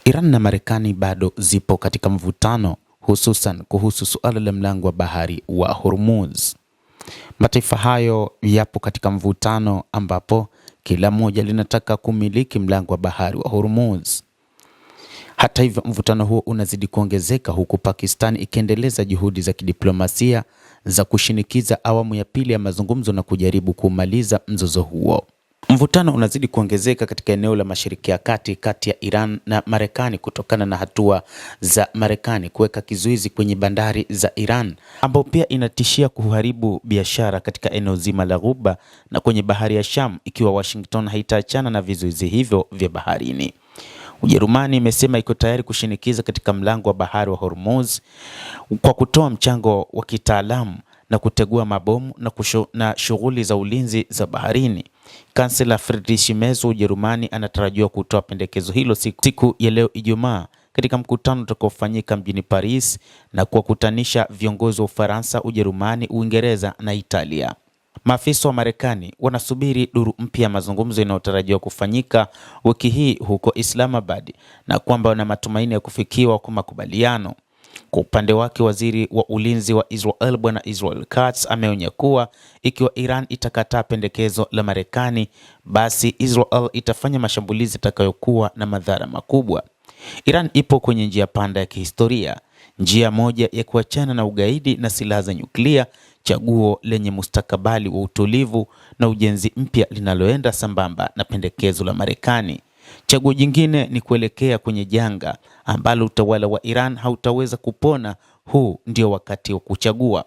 Iran na Marekani bado zipo katika mvutano, hususan kuhusu suala la mlango wa bahari wa Hormuz. Mataifa hayo yapo katika mvutano ambapo kila moja linataka kumiliki mlango wa bahari wa Hormuz. Hata hivyo, mvutano huo unazidi kuongezeka huku Pakistan ikiendeleza juhudi za kidiplomasia za kushinikiza awamu ya pili ya mazungumzo na kujaribu kumaliza mzozo huo. Mvutano unazidi kuongezeka katika eneo la Mashariki ya Kati kati ya Iran na Marekani kutokana na hatua za Marekani kuweka kizuizi kwenye bandari za Iran, ambapo pia inatishia kuharibu biashara katika eneo zima la Ghuba na kwenye bahari ya Sham ikiwa Washington haitaachana na vizuizi hivyo vya baharini. Ujerumani imesema iko tayari kushinikiza katika mlango wa bahari wa Hormuz kwa kutoa mchango wa kitaalamu na kutegua mabomu na shughuli za ulinzi za baharini. Kansela Friedrich Merz wa Ujerumani anatarajiwa kutoa pendekezo hilo siku ya leo Ijumaa katika mkutano utakaofanyika mjini Paris na kuwakutanisha viongozi wa Ufaransa, Ujerumani, Uingereza na Italia. Maafisa wa Marekani wanasubiri duru mpya ya mazungumzo inayotarajiwa kufanyika wiki hii huko Islamabad na kwamba wana matumaini ya kufikiwa kwa makubaliano. Kwa upande wake, waziri wa ulinzi wa Israel Bwana Israel Katz ameonya kuwa ikiwa Iran itakataa pendekezo la Marekani, basi Israel itafanya mashambulizi yatakayokuwa na madhara makubwa. Iran ipo kwenye njia panda ya kihistoria, njia moja ya kuachana na ugaidi na silaha za nyuklia, chaguo lenye mustakabali wa utulivu na ujenzi mpya linaloenda sambamba na pendekezo la Marekani. Chaguo jingine ni kuelekea kwenye janga ambalo utawala wa Iran hautaweza kupona. Huu ndio wakati wa kuchagua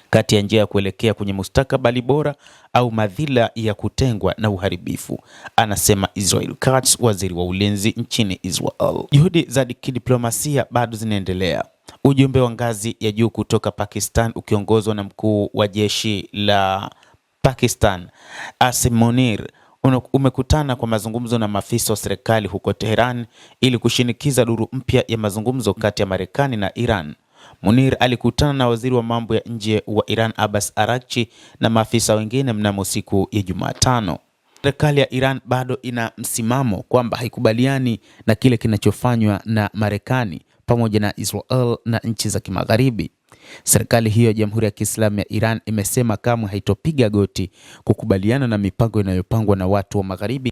kati ya njia ya kuelekea kwenye mustakabali bora au madhila ya kutengwa na uharibifu, anasema Israel Katz, waziri wa ulinzi nchini Israel. Juhudi za kidiplomasia bado zinaendelea. Ujumbe wa ngazi ya juu kutoka Pakistan ukiongozwa na mkuu wa jeshi la Pakistan Asim Munir umekutana kwa mazungumzo na maafisa wa serikali huko Tehran ili kushinikiza duru mpya ya mazungumzo kati ya Marekani na Iran. Munir alikutana na waziri wa mambo ya nje wa Iran Abbas Araghchi na maafisa wengine mnamo siku ya Jumatano. Serikali ya Iran bado ina msimamo kwamba haikubaliani na kile kinachofanywa na Marekani pamoja na Israel na nchi za Kimagharibi. Serikali hiyo ya Jamhuri ya Kiislamu ya Iran imesema kamwe haitopiga goti kukubaliana na mipango inayopangwa na watu wa Magharibi,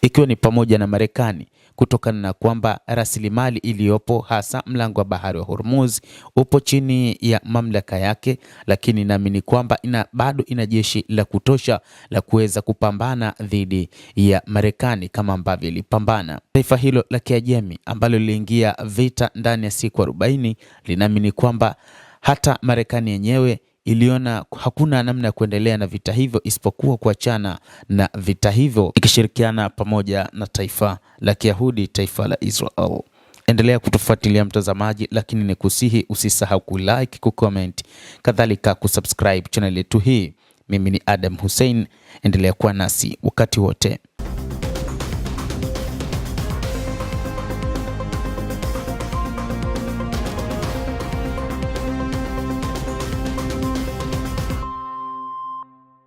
ikiwa ni pamoja na Marekani, kutokana na kwamba rasilimali iliyopo hasa mlango wa bahari wa Hormuz upo chini ya mamlaka yake, lakini naamini kwamba bado ina jeshi la kutosha la kuweza kupambana dhidi ya Marekani kama ambavyo ilipambana. Taifa hilo la Kiajemi ambalo liliingia vita ndani ya siku 40 linaamini kwamba hata Marekani yenyewe iliona hakuna namna ya kuendelea na vita hivyo isipokuwa kuachana na vita hivyo ikishirikiana pamoja na taifa la Kiyahudi, taifa la Israel. Endelea kutufuatilia mtazamaji, lakini nikusihi usisahau kulike, kucomment, kadhalika kusubscribe channel yetu hii. Mimi ni Adam Hussein, endelea kuwa nasi wakati wote.